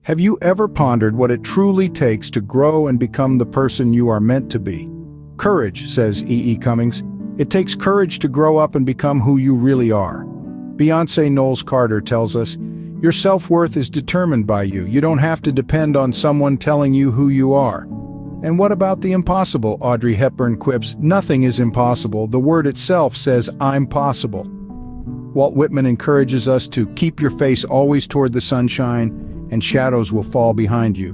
Have you ever pondered what it truly takes to grow and become the person you are meant to be? Courage, says E. E. Cummings. It takes courage to grow up and become who you really are. Beyonce Knowles Carter tells us, your self-worth is determined by you. You don't have to depend on someone telling you who you are. And what about the impossible? Audrey Hepburn quips, nothing is impossible. The word itself says, I'm possible. Walt Whitman encourages us to keep your face always toward the sunshine, and shadows will fall behind you.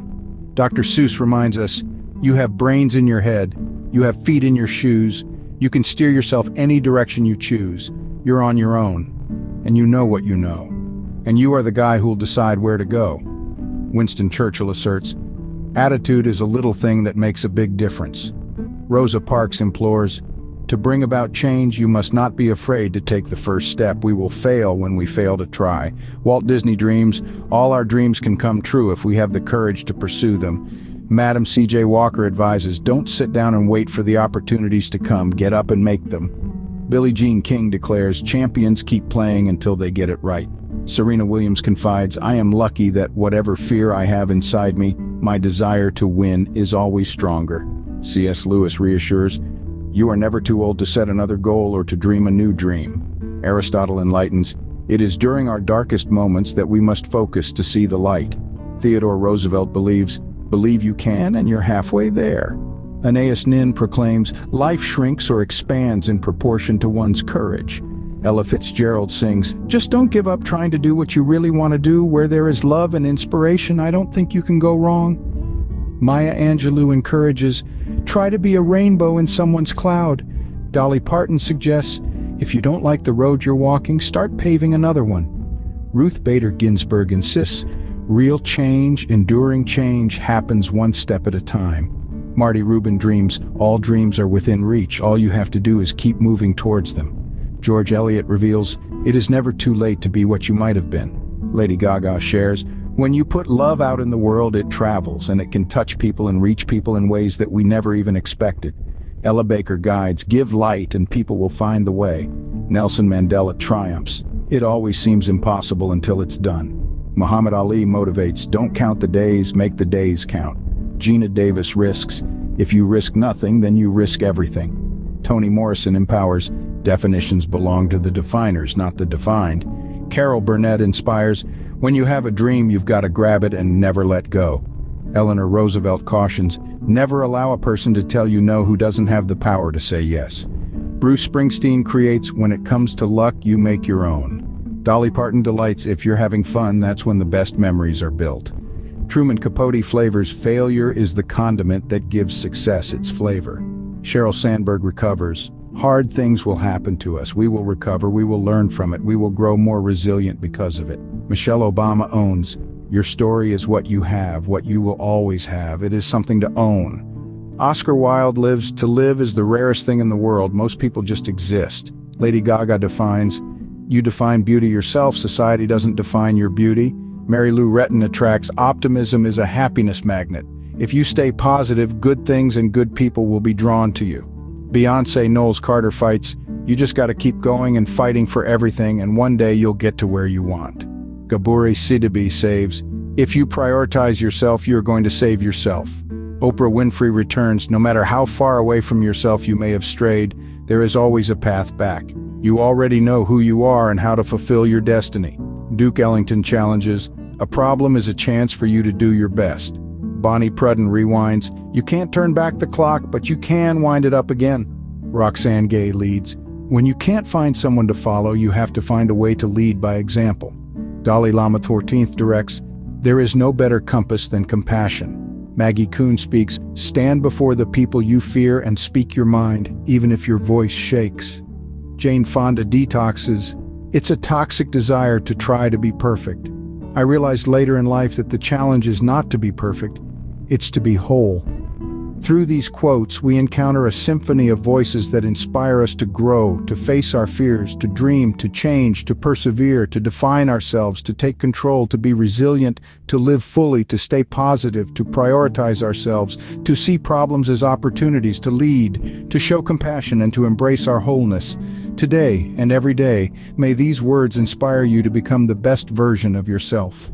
Dr. Seuss reminds us, you have brains in your head, you have feet in your shoes, you can steer yourself any direction you choose. You're on your own, and you know what you know. And you are the guy who'll decide where to go. Winston Churchill asserts, attitude is a little thing that makes a big difference. Rosa Parks implores, to bring about change, you must not be afraid to take the first step. We will fail when we fail to try. Walt Disney dreams, all our dreams can come true if we have the courage to pursue them. Madam C.J. Walker advises, don't sit down and wait for the opportunities to come, get up and make them. Billie Jean King declares, champions keep playing until they get it right. Serena Williams confides, I am lucky that whatever fear I have inside me, my desire to win is always stronger. C.S. Lewis reassures, you are never too old to set another goal or to dream a new dream. Aristotle enlightens, it is during our darkest moments that we must focus to see the light. Theodore Roosevelt believes, believe you can and you're halfway there. Anais Nin proclaims, life shrinks or expands in proportion to one's courage. Ella Fitzgerald sings, just don't give up trying to do what you really want to do. Where there is love and inspiration, I don't think you can go wrong. Maya Angelou encourages, try to be a rainbow in someone's cloud. Dolly Parton suggests, if you don't like the road you're walking, start paving another one. Ruth Bader Ginsburg insists, real change, enduring change happens one step at a time. Marty Rubin dreams, all dreams are within reach, all you have to do is keep moving towards them. George Eliot reveals, it is never too late to be what you might have been. Lady Gaga shares, when you put love out in the world, it travels, and it can touch people and reach people in ways that we never even expected. Ella Baker guides, give light and people will find the way. Nelson Mandela triumphs, it always seems impossible until it's done. Muhammad Ali motivates, don't count the days, make the days count. Gina Davis risks, if you risk nothing, then you risk everything. Toni Morrison empowers, definitions belong to the definers, not the defined. Carol Burnett inspires, when you have a dream, you've got to grab it and never let go. Eleanor Roosevelt cautions, never allow a person to tell you no who doesn't have the power to say yes. Bruce Springsteen creates, when it comes to luck, you make your own. Dolly Parton delights, if you're having fun, that's when the best memories are built. Truman Capote flavors, failure is the condiment that gives success its flavor. Sheryl Sandberg recovers, hard things will happen to us. We will recover, we will learn from it, we will grow more resilient because of it. Michelle Obama owns, your story is what you have, what you will always have. It is something to own. Oscar Wilde lives, to live is the rarest thing in the world. Most people just exist. Lady Gaga defines, you define beauty yourself, society doesn't define your beauty. Mary Lou Retton attracts, optimism is a happiness magnet. If you stay positive, good things and good people will be drawn to you. Beyonce Knowles Carter fights, you just gotta keep going and fighting for everything, and one day you'll get to where you want. Gaburi Sidibe saves, if you prioritize yourself, you're going to save yourself. Oprah Winfrey returns, no matter how far away from yourself you may have strayed, there is always a path back. You already know who you are and how to fulfill your destiny. Duke Ellington challenges, a problem is a chance for you to do your best. Bonnie Prudden rewinds, you can't turn back the clock, but you can wind it up again. Roxane Gay leads, when you can't find someone to follow, you have to find a way to lead by example. Dalai Lama XIV directs, there is no better compass than compassion. Maggie Kuhn speaks, stand before the people you fear and speak your mind, even if your voice shakes. Jane Fonda detoxes, it's a toxic desire to try to be perfect. I realized later in life that the challenge is not to be perfect, it's to be whole. Through these quotes, we encounter a symphony of voices that inspire us to grow, to face our fears, to dream, to change, to persevere, to define ourselves, to take control, to be resilient, to live fully, to stay positive, to prioritize ourselves, to see problems as opportunities, to lead, to show compassion, and to embrace our wholeness. Today and every day, may these words inspire you to become the best version of yourself.